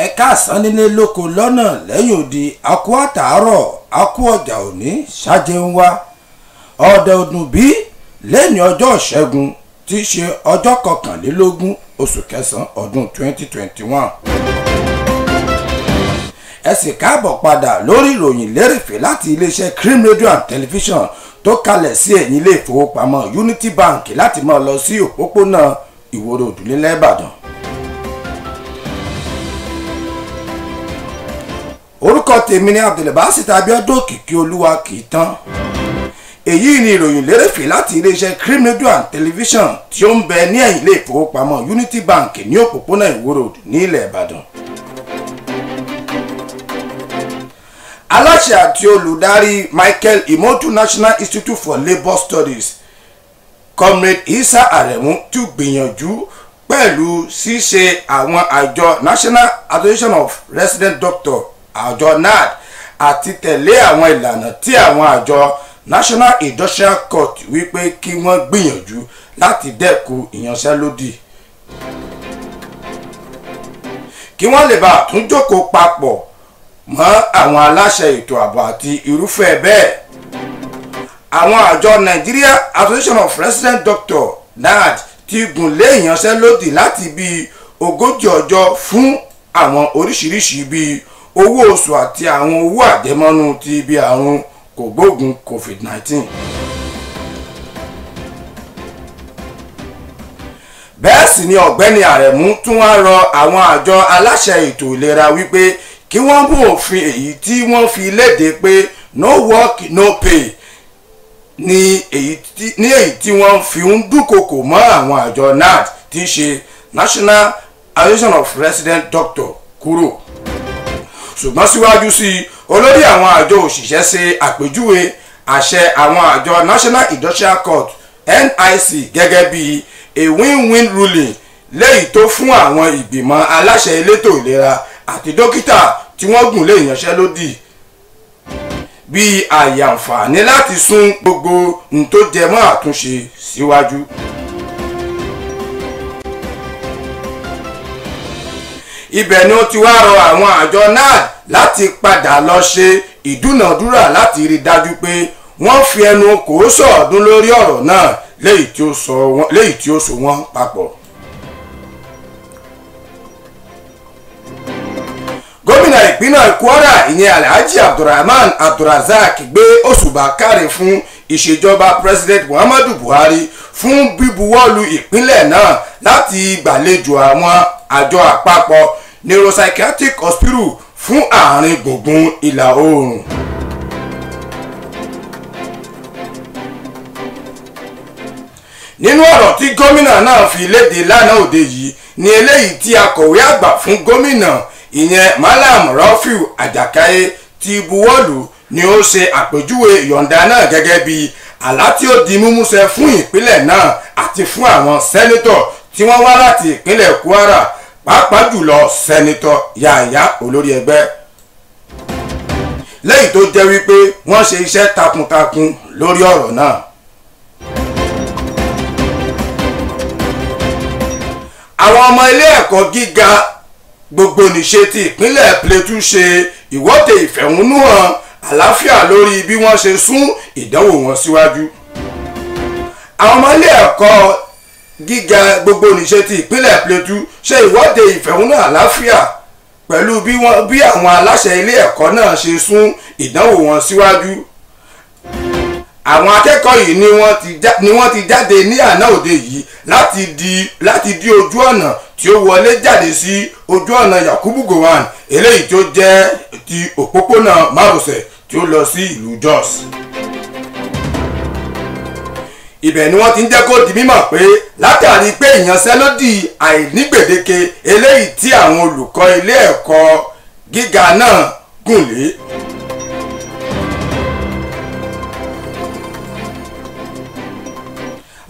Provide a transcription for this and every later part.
ẹ̀ka àsánilé lóko lọ́nà lẹ́yìn odi akú àtàárọ̀ akú ọjà òní ṣáájẹun wá ọ̀dẹ ọdún bí lẹ́yìn ọjọ́ ìṣẹ́gun tí í ṣe ọjọ́ 21 oṣù kẹsàn-án ọdún 2021. ẹ sì káàbọ̀ padà lórí ìròyìn lérèfé láti iléeṣẹ́ Cream Radio and Television tó kalẹ̀ sí ẹ̀yìn ilé ìfowópamọ́ Unity Bank láti máa lọ sí òpópónà Ìwó Road nílẹ̀ Ìbàdàn. orúkọ tèmi ni Abdulbasit Abiodun Òkìkí Olúwa kì í tán. èyí ni ìròyìn lérèfé láti iléeṣẹ́ Cream Radio and Television tí ó ń bẹ ní ẹ̀yìn ilé ìfowópamọ́ Unity Bank ní òpópónà Ìwó Road ní ilẹ̀ Ìbàdàn. aláṣẹ àti olùdarí Michael Imodu National Institute for Labour Studies Comrade Isa Aremu tún gbìyànjú pẹ̀lú ṣíṣe àwọn àjọ National Association of Resident Doctors àjọ NARD àti tẹ̀lé àwọn ìlànà tí àwọn àjọ National Industrial Court wípé kí wọ́n gbìyànjú láti dẹ́kun ìyanṣẹ́lódì kí wọ́n lè bá tún jókòó papọ̀ mọ́ àwọn aláṣẹ ètò ààbò àti irúfẹ́ bẹ́ẹ̀. àwọn àjọ Nigeria Association of Resident Doctors NARD ti gùn lé ìyanṣẹ́lódì láti bíi 40 ọjọ́ fún àwọn oríṣiríṣi bíi owó oṣù àti àwọn owó àjẹmọ́nú ti ibi àrùn kògbóògùn COVID-19. bẹ́ẹ̀ sì ni ọ̀gbẹ́ni Aremu tún wá rọ àwọn àjọ aláṣẹ ètò ìlera wípé kí wọ́n mú òfin èyí tí wọ́n fi léde pé no work no pay ní èyí tí wọ́n fi ń dúnkokò mọ́ àwọn àjọ NARD tí í ṣe National Association of Resident Doctors kúrò. ṣùgbọ́n síwájú sí i olórí àwọn àjọ òṣìṣẹ́ ṣe àpèjúwe àṣẹ àwọn àjọ National Industrial Court NIC gẹ́gẹ́ bí a win-win ruling léyìí tó fún àwọn ìgbìmọ̀ aláṣẹ elétò ìlera àti dókítà tí wọ́n gùn lé ìyanṣẹ́lódì bí àyè àǹfààní láti sún gbogbo ohun tó jẹ mọ́ àtúnṣe síwájú. ibẹ̀ ni ó ti wá rọ àwọn àjọ NARD láti padà lọ ṣe ìdúnàdúrà láti rí dájú pé wọ́n fi ẹnu kò sọ̀ọ́dún lórí ọ̀rọ̀ náà léyìí tí ó so wọ́n papọ̀. gómìnà ìpínlẹ̀ Kwara ìyẹn Alhaji Abdulrahman Abdulrazak gbé òṣùbà káre fún ìṣèjọba President Muhammadu Buhari fún bíbuwọ́lù ìpínlẹ̀ náà láti gbàlejò àwọn àjọ àpapọ̀ neuropsychiatric hospital fún àárín gbùngbùn ìlà oòrùn. nínú ọ̀rọ̀ tí gómìnà náà fi léde lánàá òde yìí ni eléyìí tí akọ̀wé àgbà fún gómìnà ìyẹn Malam Rafiu Ajakaye ti buwọ́lù ni ó ṣe àpèjúwe ìyọ̀ǹda náà gẹ́gẹ́ bí àlá tí ó di mímúṣẹ fún ìpínlẹ̀ náà àti fún àwọn sẹ́nítọ̀ tí wọ́n wá láti ìpínlẹ̀ Kwara pàápàá jùlọ sẹ́nítọ̀ Yahaya olórí ẹgbẹ́ lẹ́yìn tó jẹ́ wípé wọ́n ṣe iṣẹ́ takuntakun lórí ọ̀rọ̀ náà. àwọn ọmọ ilé ẹ̀kọ́ gíga gbogbo nìṣe ti ìpínlẹ̀ Plateau ṣe ìwọ́de ìfẹ̀hónúhàn àlàáfíà lórí bí wọ́n ṣe sún ìdánwò wọn síwájú. àwọn ọmọ ilé ẹ̀kọ́ gíga gbogbo nìṣe ti ìpínlẹ̀ Plateau ṣe ìwọ́de ìfẹ̀hónúhàn àlàáfíà pẹ̀lú bí àwọn aláṣẹ ilé ẹ̀kọ́ náà ṣe sún ìdánwò wọn síwájú. àwọn akẹ́kọ̀ọ́ yìí ni wọ́n ti jáde ní àná òde yìí láti di ojú ọ̀nà tí ó wọlé jáde sí ojú ọ̀nà Yakubu Gowon eléyìí tó jẹ́ ti òpópónà márosẹ̀ tí ó lọ sí ìlú Jos. ibẹ̀ ni wọ́n ti ń jẹ́ kó di mímọ̀ pé látàrí pé ìyanṣẹ́lódì àìnígbèdéke eléyìí tí àwọn olùkọ́ ilé ẹ̀kọ́ gíga náà gùn lé.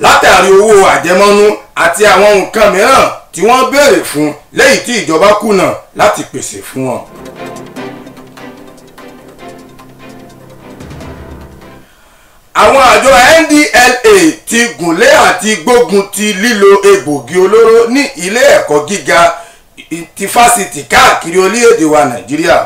látàrí owó àjẹmọ́nú àti àwọn nǹkan mìíràn tí wọ́n béèrè fún lẹ́yìn tí ìjọba kùnà láti pèsè fún wọn. àwọn àjọ NDLEA ti gùnlé àti gbógun ti lílo egbògi olóró ní ilé ẹ̀kọ́ gíga ti fásitì káàkiri orílẹ̀-èdè wa Nàìjíríà.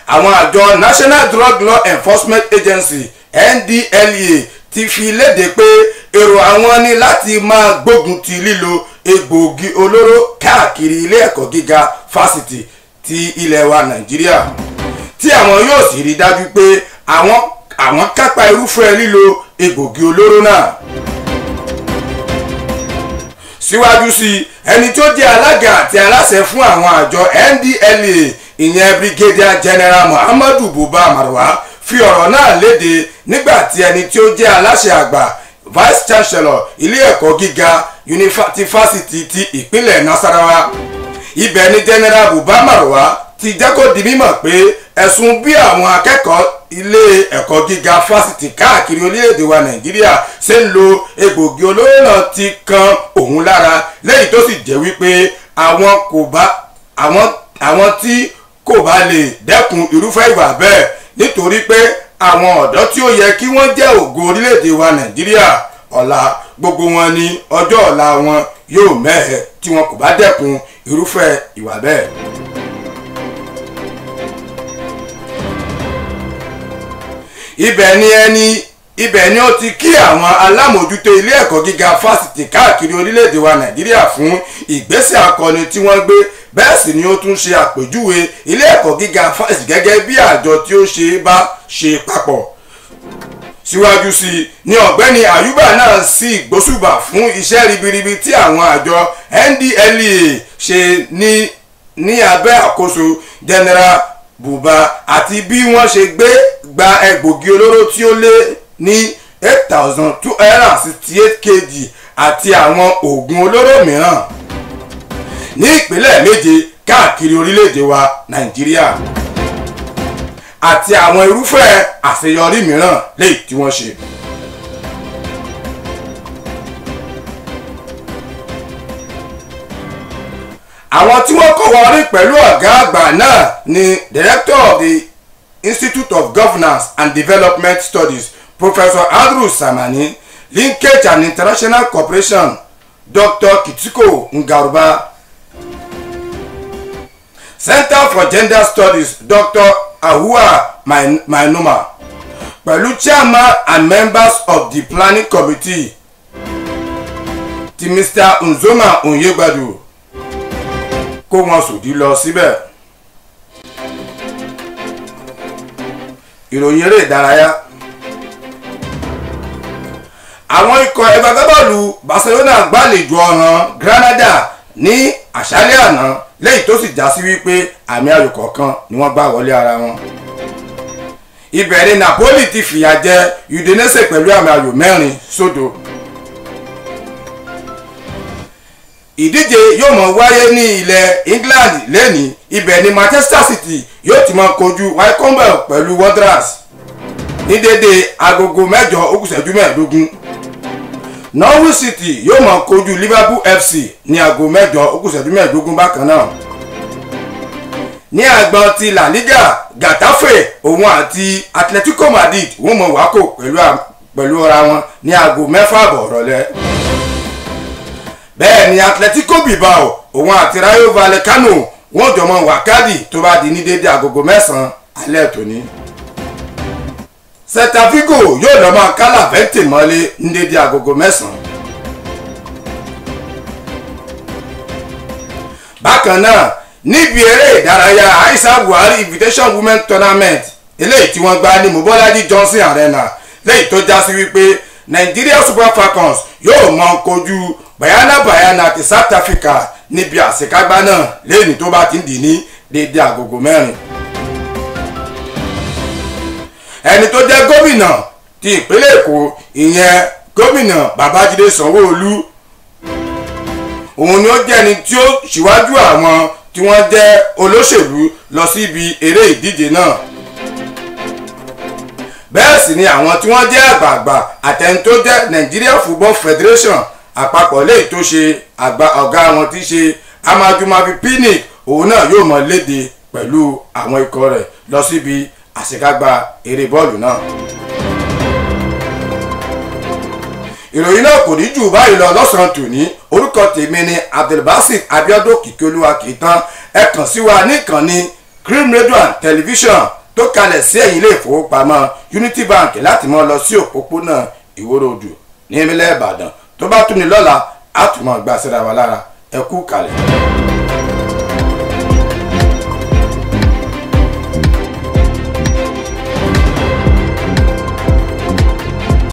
Àwọn àjọ National Drug Law Enforcement Agency NDLEA ti fi léde pé èrò àwọn ni láti máa gbógun ti lílo egbòogi olóró káàkiri ilé ẹ̀kọ́ gíga fásitì ti ilẹ̀ wa Nàìjíríà, tí àwọn yóò sì rí dájú pé àwọn kápá irúfẹ́ lílo egbòogi olóró náà. Síwájú sí ẹni tó jẹ́ alága àti aláṣẹ fún àwọn àjọ NDLEA ìyẹn Brigadier General Muhammadu Buba Marwa fi ọ̀rọ̀ náà léde nígbà tí ẹni tí ó jẹ́ aláṣẹ àgbà Vice Chancellor ilé ẹ̀kọ́ gíga fásitì ti ìpínlẹ̀ Nasarawa. Ibẹ̀ ni General Buba Marwa ti jẹ́ kó di mímọ̀ pé ẹ̀sùn bí àwọn akẹ́kọ̀ọ́ ilé ẹ̀kọ́ gíga fásitì káàkiri orílẹ̀-èdè wa Nàìjíríà ṣe ń lo egbògi olóró náà ti kan òun lára, lẹ́yìn tó sì jẹ́ wípé àwọn tí kò bá lè dẹ́kun irúfẹ́ ìwà bẹ́ẹ̀, nítorí pé àwọn ọ̀dọ́ tí ó yẹ kí wọ́n jẹ́ ògo orílẹ̀-èdè wa Nàìjíríà ọ̀la, gbogbo wọn ni ọjọ́ ọ̀la wọn yóò mẹ́hẹ̀ tí wọn kò bá dẹ́kun irúfẹ́ ìwà bẹ́ẹ̀. Ibẹ̀ ni ó ti kí àwọn alámòjútó ilé ẹ̀kọ́ gíga fásitì káàkiri orílẹ̀-èdè wa Nàìjíríà fún ìgbésẹ̀ akọni tí wọ́n gbé, bẹ́ẹ̀ sì ni ó tún ṣe àpèjúwe ilé ẹ̀kọ́ gíga fásitì gẹ́gẹ́ bí àjọ tí ó ṣe bá ṣe papọ̀. Síwájú sí ni ọ̀gbẹ́ni Ayuba náà sì gbóṣùbà fún iṣẹ́ ribiribi tí àwọn àjọ NDLEA ṣe ní abẹ́ àkóso General Buba àti bí wọ́n ṣe gba egbògi olóró tí ó lé ní 8,268 kg àti àwọn oògùn olóró mìíràn ní ìpínlẹ̀ 7 káàkiri orílẹ̀-èdè wa Nàìjíríà, àti àwọn irúfẹ́ àṣeyọrí mìíràn léyìí tí wọ́n ṣe. Àwọn tí wọ́n kọ́ wọrí pẹ̀lú ọ̀gá àgbà náà ni Director of the Institute of Governance and Development Studies Professor Andrew Samani, Linkage and International Cooperation Dr. Kitiko Ngaruba, Center for Gender Studies Dr. Ahua Mainuma, pẹ̀lú chairman and members of the planning committee ti Mr. Nzoma Onyegbadu kó wọn sòdí lọ síbẹ̀. Ìròyìn eré ìdárayá. Àwọn ikọ̀ ẹgbẹ́gbẹ́bọ́ọ̀lù Barcelona gbàlejò ọ̀ràn Granada ní àṣálẹ́ àná, lẹ́yìn tó sì já sí wípé àmì ayò kọ̀ọ̀kan ni wọ́n gbá wọlé ara wọn. Ibẹ̀ ni Napoli ti fìyà jẹ Udinese pẹ̀lú àmì ayò 4-0. Ìdíje yóò mọ̀ wáyé ní ilẹ̀ England lẹ́ni. Ibẹ̀ ni Manchester City yóò ti máa kojú Wycombe pẹ̀lú Wanderers ní dédé agogo 8:15. Norwich City yóò máa kojú Liverpool FC ní aago 8:15 bákan náà. Ní àgbọn ti La Liga, Getafe òun àti Atletico Madrid wọ́n mọ̀ wákò pẹ̀lú ara wọn ní aago 6:00 ìrọ̀lẹ́. Bẹ́ẹ̀ ni Atletico Bilbao òun àti Rayo Vallecano wọ́n jọ mọ wákàdì tó bá di ní dédé agogo 9 alẹ́ tòní. Celta Vigo yóò lọ máa kálà Vente mọ́lé ní dédé agogo 9. Bákan náà níbi eré ìdárayá Aisha Buhari Invitation Women Tournament eléyìí tí wọ́n gbá ní Mobolaji Johnson Arena, lẹ́yìn tó já sí wípé Nigeria Super Falcons yóò mọ kojú Bayana ti South Africa níbi àṣekágbá náà lẹ́yìn tó bá ti ń dì ní dédé agogo 4. Ẹni tó jẹ́ gómìnà ti ìpínlẹ̀ Èkó ìyẹn gómìnà Babájídé Sanwó-Olú, òun ni ó jẹ́ ẹni tí ó ṣíwájú àwọn tí wọ́n jẹ́ olóṣèlú lọ síbi eré ìdíje náà. Bẹ́ẹ̀ sì ni àwọn tí wọ́n jẹ́ àgbààgbà àtẹni tó jẹ́ Nigeria Football Federation àpapọ̀ lẹ́yìn tó ṣe ọ̀gá wọn tí ṣe Amadu Mavi Pinnick, òun náà yóò mọ léde pẹ̀lú àwọn ikọ̀ rẹ̀ lọ síbi àṣekágbá eré bọ́ọ̀lù náà. ìròyìn náà kò ní jù báyìí lọ lọ́sàn-án tòní orúkọ tèmi ni Abdulbasit Abiodun Kìkìolúwa Kìtàn ẹ kàn sí wa níkànnì Cream Radio and Television tó kalẹ̀ sí ẹ̀yìn ilé ìfowópamọ́ Unity Bank láti mọ́ lọ sí òpópónà Ìwó Road ní Ìbàdàn tó bá tún ní lọ́la á tún mọ́ gbà síra wa lára ẹ kú kalẹ̀.